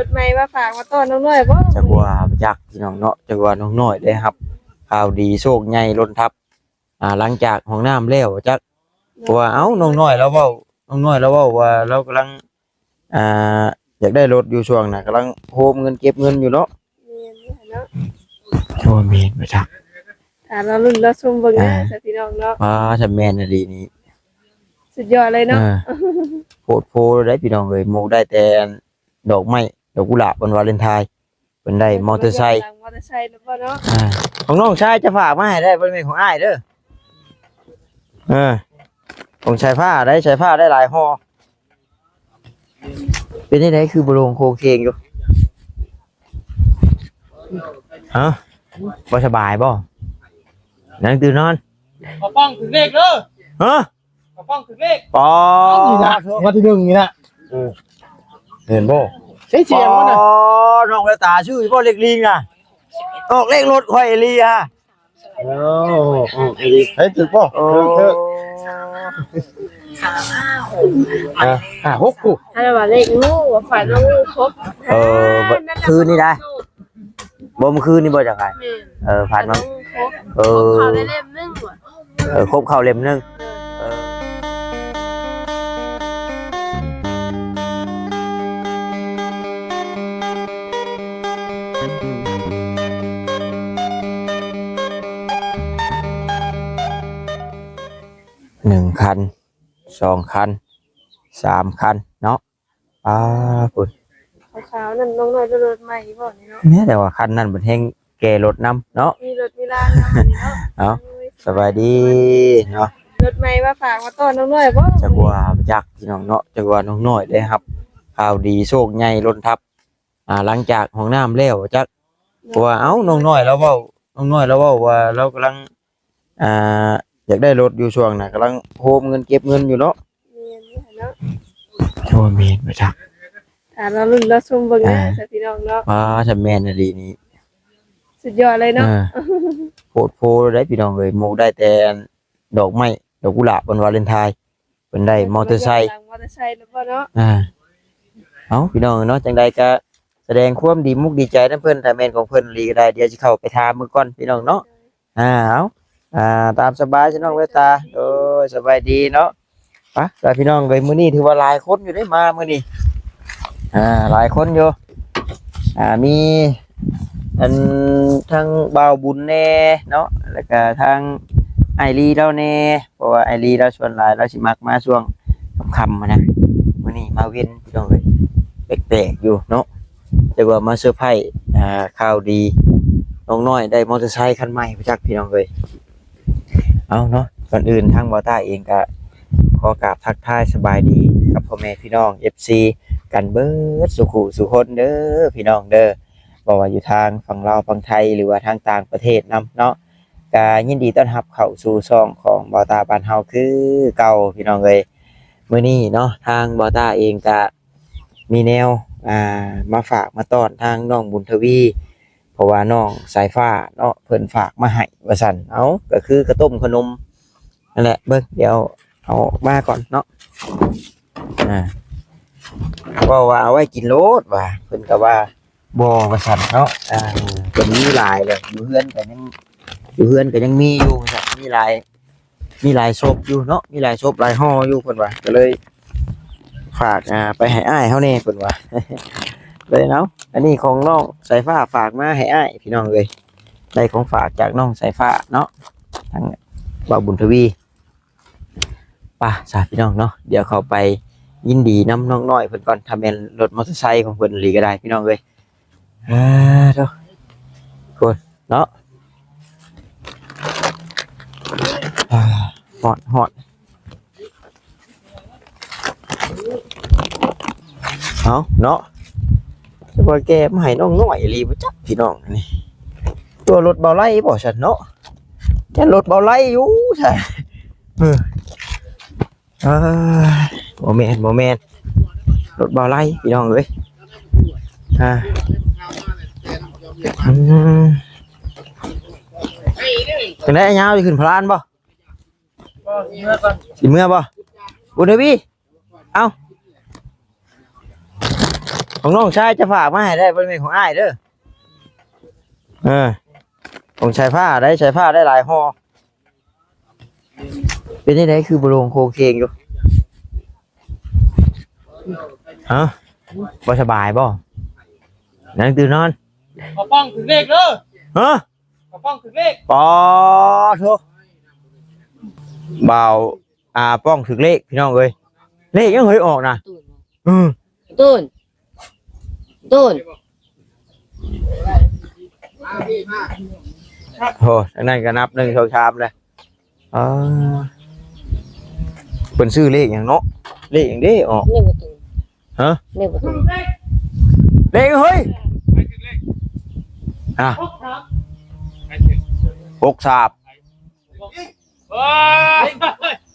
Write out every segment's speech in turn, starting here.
รถใหม่มาฝากมาต้อนน้องน้อยบ่จักว่าจักพี่น้องเนาะจักว่าน้องน้อยได้ครับข่าวดีโชคใหญ่ล้นทับหลังจากห้องน้ำแล้วจักว่าเอ้าน้องน้อยแล้วเว้าน้องน้อยแล้วเว้าว่าเรากำลังอยากได้รถอยู่ช่วงน่ะกำลังโฮมเงินเก็บเงินอยู่เนาะเนาะโอ้แม่นบ่จักถ้าเราลุ้นเราซุ่มเบิ่งนะซะพี่น้องเนาะถ้าแม่นดีนี่สุดยอดเลยเนาะโพดโพได้พี่น้องเอ้ยโมได้แต่ดอกไม้ดอกกุหลาบวันวาเลนไทน์เพิ่นได้มอเตอร์ไซค์แล้วบ่เนาะของน้องชายจะฝากมาให้ได้บ่แม่นของอ้ายเด้อของชายผ้าได้หลายห่อเป็นจังได๋คือบ่ลงโคเคงอยู่บ่สบายบ่นั่งตื่นนอนขอป้องถึงเลขเด้อขอป้องถึงเลขป๋อนี่นะวันที่1นี่นะเห็นบ่ใช่เสียงบ่น่ะน้องตาชื่อบ่เล็กลิงน่ะออกเลขรถข่อยลีฮะเฮ้ยถึกบ่6กูถ้าว่าเลขงูว่าฝันว่างูครบคืนนี่ได้บ่เมื่อคืนนี่บ่จังไงผ่านมาเข้าได้เล่มนึงว่ะครบเข้าเล่มนึง1 คัน 2 คัน 3 คันเนาะพุ่นขาวๆนั่นน้องน้อยรถใหม่บ่นี่เนาะเนี่ยแต่ว่าคันนั้นเพิ่นแฮงแก่รถนำเนาะมีรถมีลานนำเนาะสบายดีเนาะรถใหม่มาฝากมาต้อนน้องน้อยบ่จักว่าจักพี่น้องเนาะจักว่าน้องน้อยได้ครับข่าวดีโชคใหญ่ล้นทับหลังจากห้องน้ำแล้วจักว่าเอ้าน้องน้อยแล้วเว้าว่าเรากำลังอยากได้รถอยู่ช่วงน่ะกำลังโฮมเงินเก็บเงินอยู่เนาะเนาะโอ้แม่นบ่จักถ้าเราลุ้นเราซุ่มเบิ่งนะซะพี่น้องเนาะถ้าแม่นดีนี่สุดยอดเลยเนาะโพดโพได้พี่น้องเอ้ยโมได้แต่ดอกไม้ดอกกุหลาบวันวาเลนไทน์เพิ่นได้มอเตอร์ไซค์แล้วบ่เนาะเอ้าพี่น้องเนาะจังใดก็แสดงความดีมุกดีใจนำเพิ่นถ้าแม่นของเพิ่นลีก็ได้เดี๋ยวสิเข้าไปถามมื้อก่อนพี่น้องเนาะตามสบายพี่น้องเวตาโอ้ยสบายดีเนาะไปพี่น้องเอ้ยมื้อนี้ถือว่าหลายคนอยู่ได้มามื้อนี้หลายคนอยู่มีอันทั้งบ่าวบุญแน่เนาะแล้วก็ทางไอรีเราแน่เพราะว่าไอรีเราส่วนหลายเราสิมักมาช่วงค่ำๆนะมื้อนี้มาเว้นพี่น้องเอ้ยแปลกๆอยู่เนาะแต่ว่ามาเซอร์ไพรส์ข่าวดีน้องน้อยได้มอเตอร์ไซค์คันใหม่ไปจักพี่น้องเอ้ยเอาเนาะก่อนอื่นทางบ่าวต้าเองก็ขอกราบทักทายสบายดีกับพ่อแม่พี่น้อง FC กันเบิดสุขุสุคนเด้อพี่น้องเด้อบอกว่าอยู่ทางฝั่งลาวฝั่งไทยหรือว่าทางต่างประเทศนำเนาะก็ยินดีต้อนรับเข้าสู่ช่องของบ่าวตาบ้านเฮาคือเก่าพี่น้องเอ้ยมื้อนี้เนาะทางบ่าวตาเองก็มีแนวมาฝากมาต้อนทางน้องบุญทวีเพราะว่าน้องสายฟ้าเนาะเพิ่นฝากมาให้ว่าซั่นเอาก็คือกระต้มขนมนั่นแหละเบิ่งเดี๋ยวเอามาก่อนเนาะว่าเอาไว้กินโลดว่าเพิ่นก็ว่าบ่ว่าซั่นเนาะเพิ่นมีหลายเลยอยู่เฮือนก็ยังมีอยู่ซั่นมีหลายศพอยู่เนาะมีหลายศพหลายห่ออยู่เพิ่นว่าก็เลยฝากไปให้อ้ายเฮาแน่เพิ่นว่าเลยเนาะอันนี้ของน้องสายฟ้าฝากมาให้อ้ายพี่น้องเอ้ยได้ของฝากจากน้องสายฟ้าเนาะทางบ่าวบุญทวีป่ะสาพี่น้องเนาะเดี๋ยวเข้าไปยินดีน้ำน้องน้อยเพิ่นก่อนทำเป็นรถมอเตอร์ไซค์ของเพิ่นหลีก็ได้พี่น้องเลยเด้อคนเนาะฮอดเอาเนาะจะว่าแกมาให้น้องน้อยหลีบ่จักพี่น้องนี่ตัวรถเบาไล่บ่ฉันเนาะแค่รถเบาไล่อยู่ใช่โมเมนรถเบาไล่พี่น้องเลยเป็นได้ยาวจะขึ้นพลานบ่สิเมื่อบ่บุญทวีเอ้า ของน้องชายจะฝากมาให้ได้บ่แม่นของอ้ายเด้อของชายผ้าได้หลายห่อเป็นจังไดคือบ่ลงโครงเคงอยู่ฮะบ่สบายบ่นั่งตื่นนอน เอาป้องถึงเลขเด้อ ฮะ เอาป้องถึงเลข ปอโทบ่าวป้องถึงเลขพี่น้องเอ้ยเลขยังเฮ้ยออกนะตูนโหทั้งนั้นก็นับ1 2 3เลยเป็นชื่อเลขอย่างเนาะเลขอย่างเด้ออก นี่ประตู ฮะ นี่ประตู เลขเฮ้ย6 3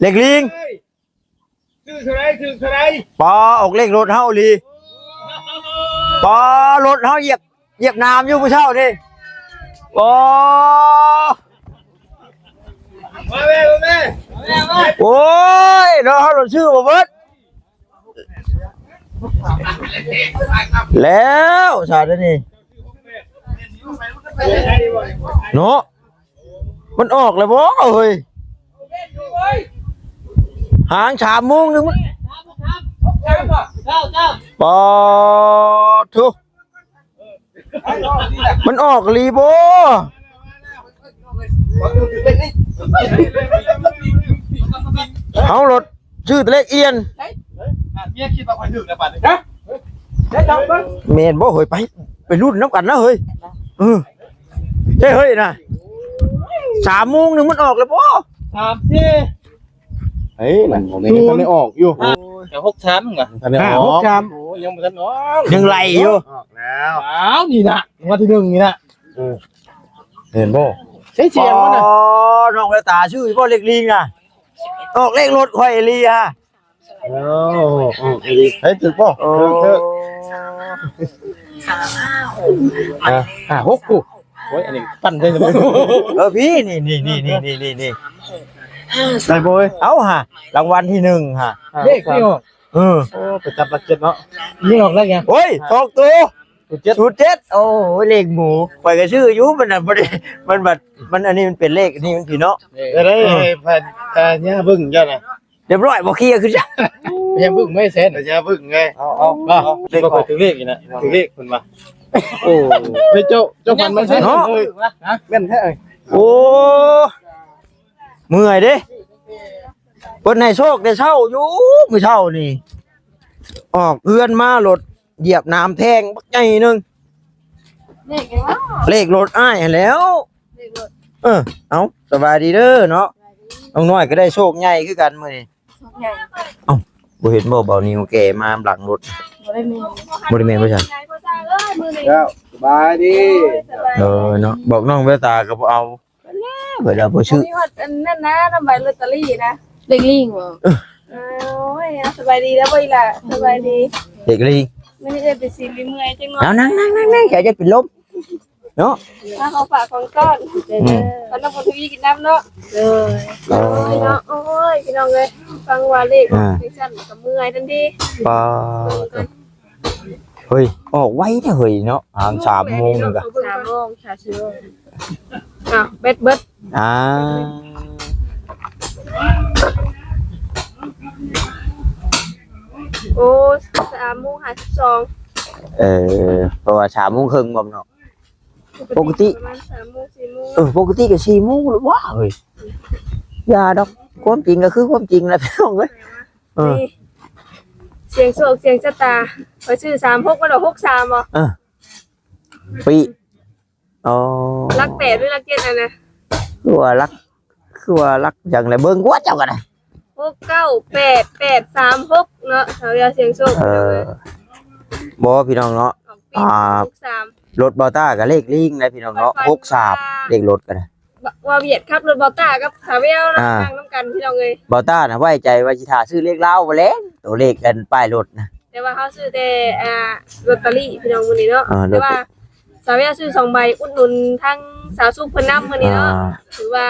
เลขลิง ชื่อเท่าไร ปอออกเลขรถเฮาลีปอรถเฮาเหยียบน้ำอยู่ผู้เช่าดิปอ มาแม่ โอ้ยเราเฮาหลดชื่อบ่เบิดแล้วสาดนี่เนาะมันออกแล้วบ่เฮ้ยหาง3 โมงนึงมันปอทุมันออกลีโบเอารถชื่อตะเล็กเอียน เมียคิดว่าคอยถึงแล้วป่ะฮะได้จับมั้ง เมนบ่เฮ้ยไปรุ่นน้ำกันนะเฮ้ยเฮ้ยนะ3 โมงนึงมันออกแล้วบ่ 3 ที เฮ้ยมันผมไม่ออกอยู่ แต่6 ชั้นเหรอ ทันได้ออก โอ้ยังไม่ทันออก ยังไหลอยู่ ออกแล้ว อ้าวนี่นะวันที่1นี่นะ เห็นบ่ ใช้เสียงมันน่ะ น้องตาชื่อบ่เล็กลิงน่ะออกเลขรถค่อยลีฮะ โอ้ไอ้ดิเฮ้ยถึงบ่เถอะ6กูโอ้ยอันนี้ตั้นได้เลย พี่นี่ได้บ่ย เอาฮะรางวัลที่1ฮะ เลขนี่ออก โอ้ไปจับลักเก็ตเนาะ นี่ออกแล้วไง โอ้ยตกตัว 7 ชุด7โอ้ยเลขหมูไปก็ชื่ออยู่มันน่ะบ่ได้มันบัดมันอันนี้มันเป็นเลขนี่มันพี่เนาะ ได้แผ่นเนี่ยบึ้งจ้ะน่ะ เรียบร้อยบ่เคลียร์คือจ้ะ ยังบึ้งไม่เสร็จ แต่เนี่ยบึ้งไงเอา เลขออกถึงเลขอีกนะถึงเลขคุณมา โอ้ไปเจ้าฟันมันใช่เนาะแม่นแท้เอ้ย โอ้เมื่อยเด้เพิ่นให้โชคได้เช่าอยู่มื้อเช้านี่ออกเอื้อนมารถเหยียบน้ำแทงบักใหญ่นึงเลขรถอ้ายหั่นแหล้วเอาสบายดีเด้อเนาะน้องน้อยก็ได้โชคใหญ่คือกันมื้อนี้บ่เห็นบ่เบานิ้วแกมาหลังรถบ่ได้แม่นบ่ใช่ แล้วสบายดี เนาะบอกน้องเวตาก็บ่เอาเบิดแล้วบ่ชื่อ มีฮอดอันนั่นนะทำใบลอตเตอรี่นะ เด็กลิงบ่ โอ้ยสบายดีแล้วบ่อีหล่ะสบายดี เด็กลี ไม่ได้ไปสิมีเมื่อยจังเนาะ เอานั่งแกจะเป็นลมเนาะ ถ้าเขาฝากของก้อนตอนนั้นพอทีกินน้ำเนาะเนาะโอ้ยพี่น้องเลยฟังว่าเลขดิฉันก็เมื่อยทันที ปาเฮ้ยออกไว้เด้อเฮ้ยเนาะห่าง3 โมงนึงก็ 3 โมงชาชิโร่เบ็ด อ่า โอ้3 โมง 52 เพราะว่า3 โมงครึ่งบ่เนาะปกติ ประมาณ3 โมง 4 โมง ปกติก็4 โมงหรือว่าเฮ้ยอย่าดอกความจริงก็คือความจริงแหละพี่น้องเว้ยนี่เสียงโศกเสียงชะตาไปซื้อ36ก็ดอก63บ่ ปีอ๋อ รัก8หรือรัก7อันน่ะ คือว่ารักจังได๋เบิ่งกว่าเจ้าก็ได้ 698 836เนาะเขาอยากเสียงโศก บ่พี่น้องเนาะ 63 รถบอต้ากับเลขลิงนะพี่น้องเนาะ63เลขรถกันนะ ว่าเวียดครับรถบอต้ากับสาวเวลนะทางน้ำกันพี่น้องเลย บอต้านะไว้ใจว่าสิท่าซื้อเลขลาวบ่แลวตัวเลขกันป้ายรถนะ แต่ว่าเขาซื้อแต่ลอตเตอรี่พี่น้องมื้อนี้เนาะแต่ว่าสาวเวลซื้อ2 ใบอุดหนุนทั้งสาวสุขเพิ่นนำมื้อนี้เนาะถือว่า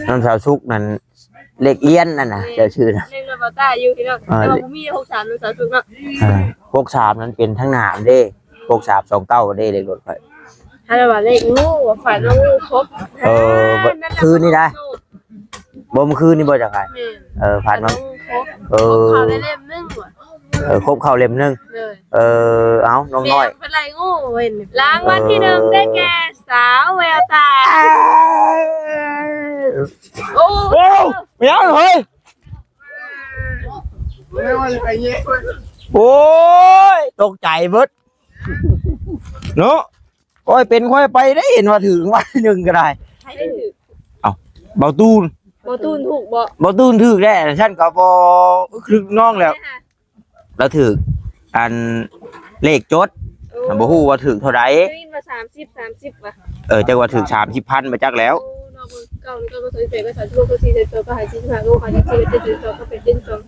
น้ำสาวชุกนั้น เลขเอียนนั่นน่ะเจ้าชื่อน่ะ เลขรถบอต้าอยู่พี่น้องแต่ว่าบ่มี63หรือ30เนาะ 63นั้นเป็นทั้งหนามเด้6329เด้เลขรถข่อย ถ้าว่าเลขงูว่าฝันว่างูครบ คืนนี่ได้บ่เมื่อคืนนี่บ่จักไผผ่านมาเขาได้เล่มนึงว่ะ ครบเข้าเล่มนึง เลย เอาน้องน้อย เป็นไรงูเว้นรางวัลที่1ได้แก่สาวแววตาโอ้ โอ้ไม่เอาเฮ้ย ไม่ว่าจะไปเงี้ย โอ้ยตกใจเบิดเนาะโอ้ยเป็นค่อยไปได้เห็นว่าถึงวันนึงก็ได้ ให้ได้ถือ เบาตูน บ่ตูนถูกบ่ เบาตูนถึกได้ฉันก็บ่คลึกน้องแล้วแล้วถึกอันเลขจดบ่ฮู้ว่าถึกเท่าใด ได้ยินว่า30ว่ะ จักว่าถึก30,000มาจักแล้ว น้องเก่านี่ก็บ่สนใจก็สอนลูกก็สิเจอก็หาสิหาลูกหาสิจะเจอก็เป็นดินสม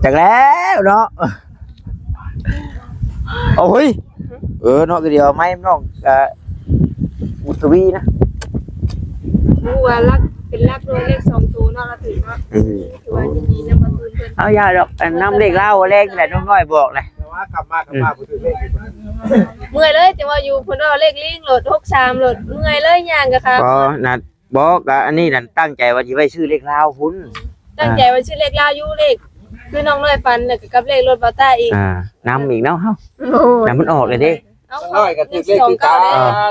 จักแล้วเนาะโอ้ยเนาะก็เดียวไม่น้องอุตวีนะ รู้ว่ารักเป็นรักด้วยเลข2ตัวเนาะละถึงเนาะคือว่าดีๆนะบ่ตูนเพิ่น เอาอย่าดอกน้ำเลขเล่าเลขแหละน้องน้อยบอกเลย แต่ว่ากลับมาผู้ถือเลข เมื่อยเลยแต่ว่าอยู่เพิ่นว่าเลขลิงโหลด63โหลดเมื่อยเลยย่างกะค่ะ ก็นัดบอกอันนี้นั่นตั้งใจว่าจะไปชื่อเลขเล่าพุ่น ตั้งใจว่าชื่อเลขลาวอยู่เลขคือน้องน้อยฟันแล้วก็กับเลขรถบอต้าอีก นำอีกเนาะเฮ้าแต่มันออกเลยดิ เอา น้อยกับถือเลขถือตา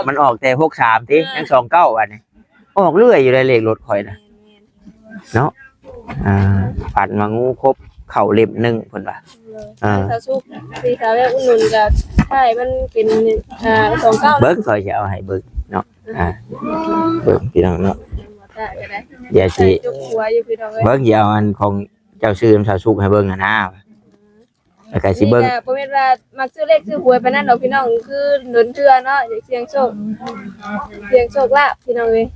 มันออกแต่63ทียัง29อันนี้ออกเรื่อยอยู่ในเลขรถข่อยนะเนาะปัดมางูครบเข่าเล็บ1เพิ่นว่า สาวสุกสีสาวแล้วอุ่นนุนก็ใช่มันเป็น29 เบิ่งข่อยสิเอาให้เบิ่งเนาะเบิ่งพี่น้องเนาะ เดี๋ยวสิ จุกหัวอยู่พี่น้องเอ้ย เบิ่งสิเอาอันของเจ้าชื่อชาวสุกให้เบิ่งนะแล้วก็สิเบิ่ง นี่ก็บ่แม่นว่ามักซื้อเลขซื้อหวยปานนั้นดอกพี่น้องคือหนุนเทื่อเนาะอยากเสี่ยงโชคลาภพี่น้องเอ้ย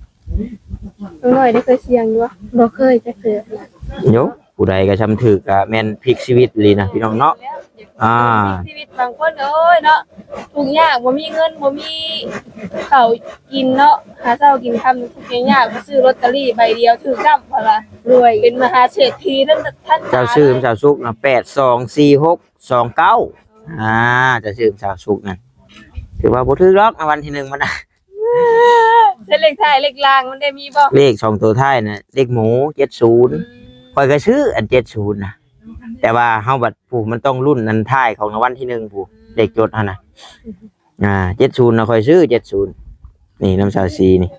น้อยได้เคยเสี่ยงอยู่บ่บ่เคยจักเทื่อ โยผู้ใดก็ชำถือก็แม่นพลิกชีวิตเลยนะพี่น้องเนาะ ชีวิตบางคนโอ้ยเนาะทุกอย่างบ่มีเงินบ่มีข้าวกินเนาะหาเช้ากินค่ำทุกอย่างยากซื้อลอตเตอรี่ใบเดียวถือจ้ำพอละรวยเป็นมหาเศรษฐีท่าน เจ้าชื่อชาวสุกนะ824629เจ้าชื่อชาวสุกนั่นถือว่าบ่ถือหรอกวันที่1มันนะ เส้นเลขท้ายเลขล่างมันได้มีบ่ เลข2ตัวท้ายน่ะเลขหมู70ข่อยก็ซื้ออัน70นะแต่ว่าเฮาบัดผู้มันต้องรุ่นอันท้ายของรางวัลที่1ผู้เลขจดหั่นน่ะ70น่ะข่อยซื้อ70นี่น้ำชาซีนี่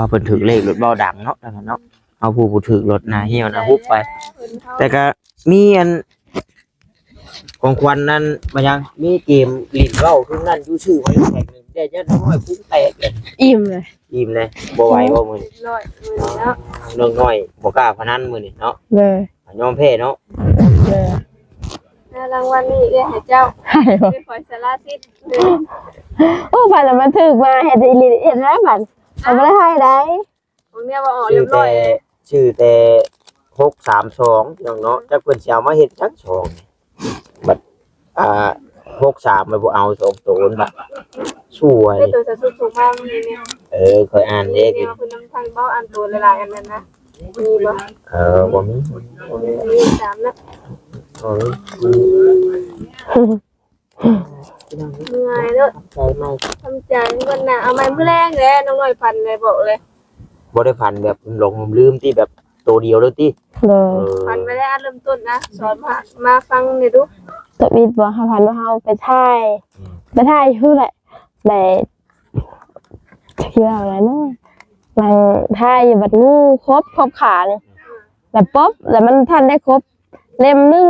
เพิ่นถึกเลขรถเบาดังเนาะเนาะเอาผู้ถึกรถนะเหี่ยวนะฮุบไปแต่ก็มีอันของควันนั้นมายังมีเกมลิ้นเว้าคือนั่นอยู่ชื่อไว้แข่งนึงได้จะน้อยพุ่งแตกเลย อิ่มเลย ยิ้มเลยบ่ไหวบ่มื้อนี้ ร้อยเนาะ น้องน้อยบ่กล้าพนันมื้อนี้เนาะ เลย ยอมแพ้เนาะ เลย รางวัลนี้ได้ให้เจ้า ให้บ่ ไปขอสาราทิศ โอ้ผ่านแล้วมันถึกมาเฮ็ดอีหลีเฮ็ดแล้วบัดเอาบ่ได้ให้ได้ ผมเนี่ยว่าอ๋อ ชื่ เรี อย บร้ แต่ อย ชื่อแต่632น้องเนาะจักเพิ่นสิเอามาเฮ็ดจักช่องบัด63มันบ่เอา2ตัวบัดช่วย ได้ตัวสุดสุภาพนี่เนี่ย เคยอ่านเด้ เนี่ยคุณน้ำทางเบ้าอันตัวหลายๆอันนั้นนะมีบ่ บ่มี มี3นะเหนื่อยเนาะ ใจไหม ทำใจวันน่ะเอาไม้เพื่อแรงเลยน้องหน่อยพันเลยบอกเลย บ่ได้พันแบบหลงลืมที่แบบตัวเดียวแล้วที่ เลย พันไปได้อันเริ่มต้นนะสอนมาฟังหน่อยดู ตะวิดบ่เฮาพันว่าเฮาไปถ่ายอยู่แหละได้ที่ว่าอะไรเนาะไปถ่ายอยู่บัดงูครบขานี่แล้วป๊บแล้วมันทันได้ครบเล่มนึง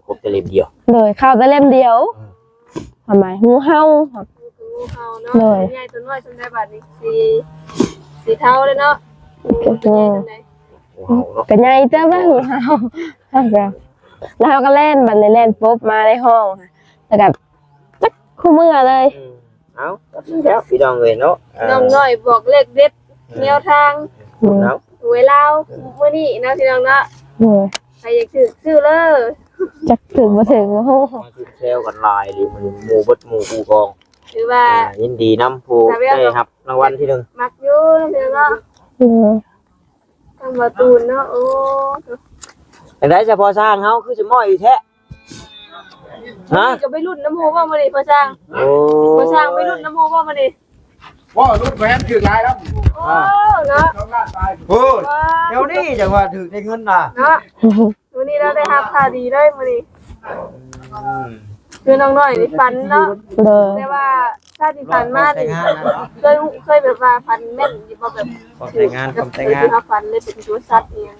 ครบแต่เล่มเดียว เลยเข้าแต่เล่มเดียวทำไมงูเห่า งูเห่าเนาะใหญ่ตัวน้อยจนได้บาทนี้สีเทาเลยเนาะ เป็นไงเจ้าบ้างงูเห่าแล้วเราก็เล่นบัดเลยเล่นปุ๊บมาในห้องแล้วกับจักคู่มือเลย เอาแล้วพี่น้องเลยเนาะ น้องน้อยบอกเลขเด็ดแนวทางหวยลาวมื้อนี้นะพี่น้องเนาะใครอยากซื้อเลย จักถึงมาถึงโอ้โห มาคือเซลกันลายหรือมันหมู่บดหมู่กูกอง คือว่า ยินดีนำผู้ได้รับรางวัลที่หนึ่ง มักอยู่เดี๋ยวก็ โดย ทางประตูเนาะโอ้ แต่ได้เฉพาะสร้างเฮาคือจะม้อยอีแท้ฮะ จะไปรุ่นน้ำโมว่ามาดิพ่อช่าง โอ้ พ่อช่างไปรุ่นน้ำโมว่ามาดิ ว่ารุ่นแหวนถือลายแล้ว โอ้เนาะ ต้องลาดตาย โอ้เดี๋ยวนี้จังว่าถึงได้เงินน่ะ เนาะวันนี้เราได้รับข่าวดีเลยมาดิคือน้องน้อยนี่ฝันเนาะ โดย แต่ว่าชาติฝันมาดิเคยแบบว่าฝันแม่นอยู่บ่แบบ ขอบใจงานขอบใจงาน คือฝันเลยเป็นตัวสัตว์เอง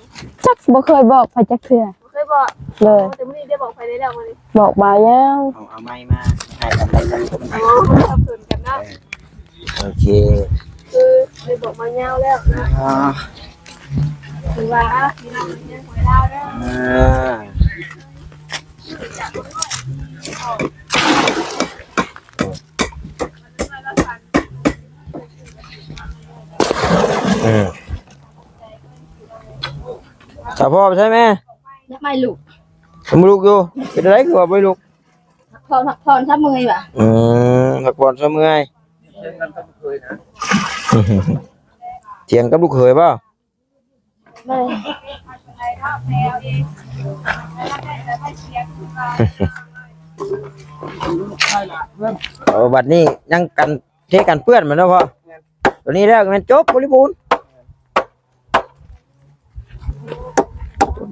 จักบ่เคยบอกไปจักเทื่อ เคยบอก เลย แต่มื้อนี้ได้บอกไปได้แล้วมาดิ บอกบ่าวยัง เอาไม้มาให้กันได้กัน โอ้ชอบเกินกันเนาะ โอเค คือได้บอกมายาวแล้วนะคือว่ามีน้องยังหวยดาวเด้อ สาวพ่อใช่ไหม ไม่ลูก ผมลูกอยู่เป็นไรคือว่าไม่ลูก พรทับมือป่ะ ผักบอลเสมอยเถียงกับลูกเขยเปล่า ไม่ บัดนี้ยังกันเทกันเปื้อนมันแล้วพ่อตัวนี้แล้วมันจบบริบูรณ์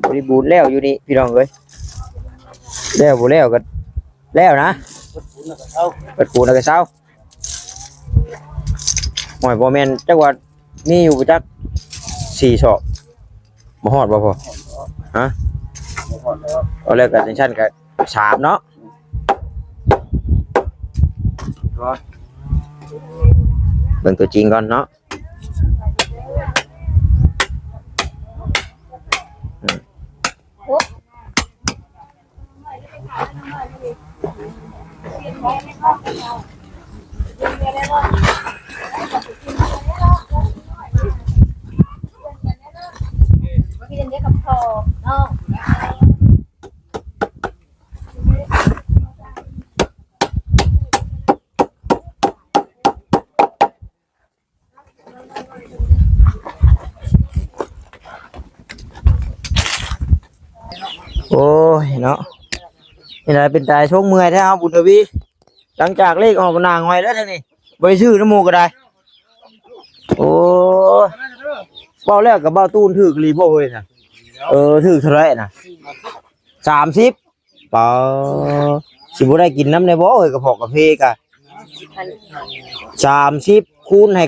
บริบูรณ์แล้วอยู่นี่พี่น้องเอ้ยแล้วบ่แล้วก็แล้วนะเปิดปูนแล้วก็เช้าหอยบ่แม่นจักว่ามีอยู่จัก4ศอกบ่ฮอดบ่พ่อฮะเอาแล้วก็จังซั่นก็3เนาะเบิ่งตัวจริงก่อนเนาะพี่เด็กกับพ่อเนาะ โอ้ยเนาะนี่แหละเป็นตายช่วงเมื่อยแท้เอาบุญทวีหลังจากเลขออกมานางไว้แล้วท่านนี่บริชื่อน้ำมูกก็ได้โอ้เบ้าแรกกับเบ้าตูนถือกรีบ่เฮ้ยนะถือเท่าไรนะ30ป่าสิบ่ได้กินน้ำในบ่เฮ้ยกระเพาะกระเพกะ30คูณให้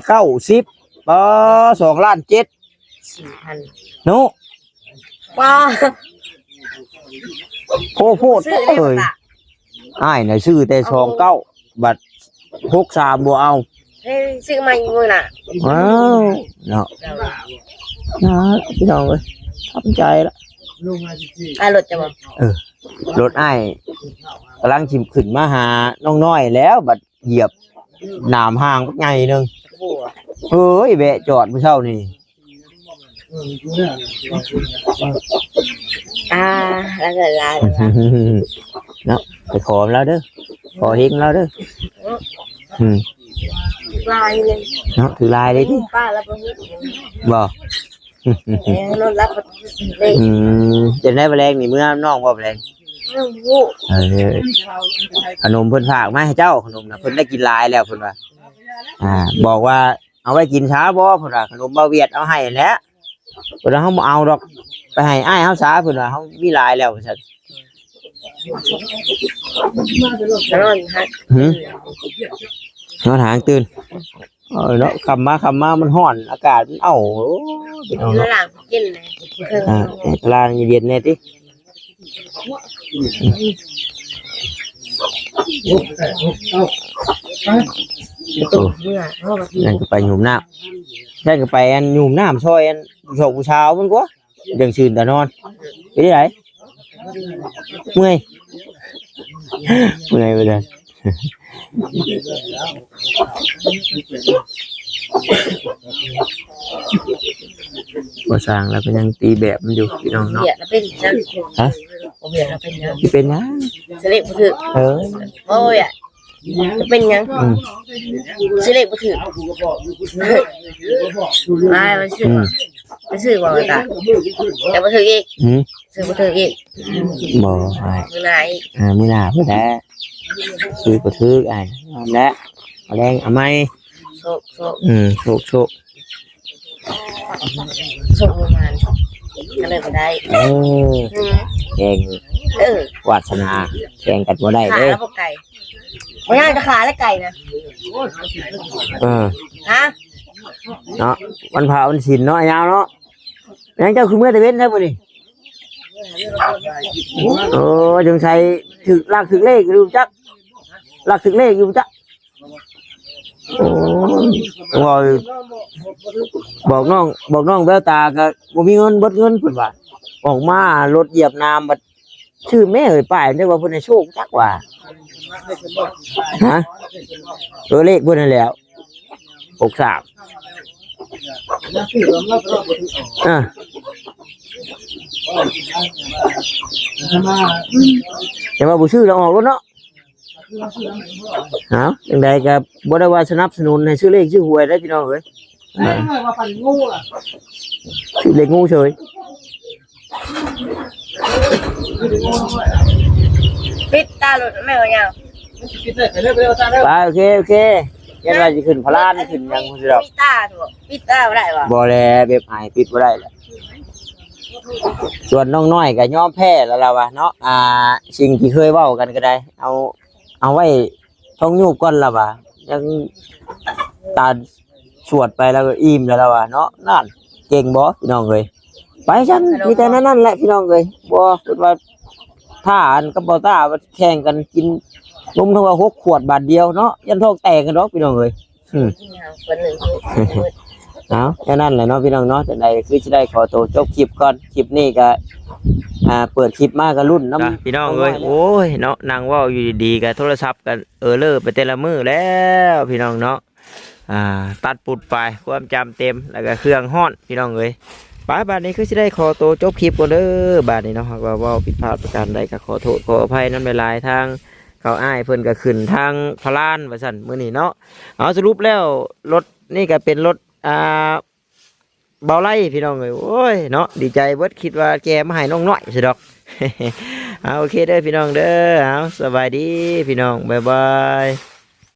90ป่า2.7 ล้านโน ป้า โอ้โพดเอ้ยอ้ายน่ะซื้อแต่29บัด63บ่เอา เฮ้ยซื้อมาอยู่มือน่ะ ว้าวเนาะนะพี่น้องเอ้ยทำใจละ รถจะบอก รถอ้ายกำลังชิมขึ้นมาหาน้องน้อยแล้วบัดเหยียบหนามห่างใหญ่นึงเฮ้ยแวะจอดเมื่อเช้านี่ แล้วเกิดอะไร เนาะไปขอแล้วเด้อขอเฮงแล้วเด้อลายเลย เนาะถือลายเลยดิ ป้าแล้วพวกนี้ บ่ รถรับเลย จะได้แมลงนี่เมื่อน้องบ่แมลง เรื่องวู ขนมเพิ่นฝากมาให้เจ้าขนมนะเพิ่นได้กินหลายแล้วเพิ่นว่าบอกว่าเอาไว้กินช้าบ่เพิ่นว่าขนมบ่เวียดเอาให้แล้วเพิ่นว่าเฮาบ่เอาดอกไปให้อ้ายเฮาซาเพิ่นว่าเฮามีหลายแล้วว่าซั่น นอนฮะ นอนหางตื่นเนาะคำมามันร้อนอากาศมันเป็นเอา ห เนาะ ลังกินเลย ลานเย็นแน่ตินั่นก็ไปหยุ่มน้ำนั่นก็ไปอันหยุ่มน้ำซอยอันผู้ชาวมันกว่ายังชื่นแต่นอนไปที่ไหนเมื่อยไปเลยพอสร้างแล้วก็ยังตีแบบมันอยู่พี่น้องเนาะ เบียดแล้วเป็นจัง ฮะ เบียดแล้วเป็นยัง ที่เป็นนะ เสด็จมาถึงโอ้ย เป็นยังซื้อเลขบ่ถือไม่มันซื้อบ่ตาแต่บ่ถืออีก อืม ซื้อบ่ถืออีก บ่ไอ้ มื้อไหน มื้อหน้าพุ่นแหละซื้อบ่ถึกไอ้เอาละเอาแรงเอาไหม โซ โชค ประมาณก็เลยบ่ได้ เออแข่ง เออ วาสนาแข่งกันบ่ได้ ขา เด้อ แล้วบ่ไก่บ่ย่างจะขาและไก่นะ เออ ฮะ เนาะวันพระวันศีลเนาะยาวเนาะยังเจ้าคือเมื่อแต่เว้นได้บ่นี่โอ้จังใส่ถึกลากถึกเลขอยู่จักลากถึกเลขอยู่จักโอ้บอกน้องแววตาก็บ่มีเงินเบิดเงินเพิ่นว่าออกมารถเหยียบน้ำบัดชื่อแม่เอ่ยป้ายได้ว่าเพิ่นให้โชคจักว่าฮะตัวเลขเพิ่นนั่นแหล้ว63แต่ว่าบ่ชื่อแล้วออกรถเนาะเอาจังใดก็บ่ได้ว่าสนับสนุนให้ซื้อเลขซื้อหวยได้พี่น้องเอ้ย ว่าปั่นงูล่ะ ซื้อเลขงูเฉย ปิดตารถแม่ว่าหยัง คิดได้เร็วเร็วตาเร็ว ไปโอเคยันว่าสิขึ้นพลานขึ้นหยังบ่สิดอก ปิดตาถูกปิดตาบ่ได้บ่ บ่แลแบบอายปิดบ่ได้แหละส่วนน้องน้อยก็ยอมแพ้แล้วล่ะว่าเนาะสิ่งที่เคยเว้ากันก็ได้ เอาไว้ท่องยูบก่อนล่ะว่ายังตาสวดไปแล้วก็อิ่มแล้วล่ะว่าเนาะนั่นเก่งบ่พี่น้องเอ้ยไปฉันมีแต่นั่นแหละพี่น้องเอ้ยบ่คิดว่าถ้าอันกับบ่ตาว่าแข่งกันกินนมทั้งว่า6ขวดบาทเดียวเนาะยันท้องแตกกันดอกพี่น้องเอ้ย คนหนึ่ง เอาแค่นั้นแหละเนาะพี่น้องเนาะแต่ใดคือจะได้ขอตัวจบคลิปก่อนคลิปนี้ก็เปิดคลิปมากก็รุ่นน้ำพี่น้องเอ้ยโอ้ยเนาะนางว่าอยู่ดีๆกับโทรศัพท์กันเลิกไปแต่ละมือแล้วพี่น้องเนาะตัดปุดไปความจำเต็มแล้วก็เครื่องฮ้อนพี่น้องเอ้ยบาดนี้คือจะได้ขอตัวจบคลิปก่อนเด้อบาดนี้เนาะว่าผิดพลาดประการใดก็ขอโทษขออภัยน้ำลายทางเขาอ้ายเพิ่นก็ขึ้นทางพลานว่าซั่นมื้อนี้เนาะเอาสรุปแล้วรถนี่ก็เป็นรถเบาไล่พี่น้องเลยโอ้ยเนาะดีใจเบิดคิดว่าแกมาให้น้องน้อยสิดอก เอาโอเคเด้อพี่น้องเด้อเอาสบายดีพี่น้องบ๊ายบาย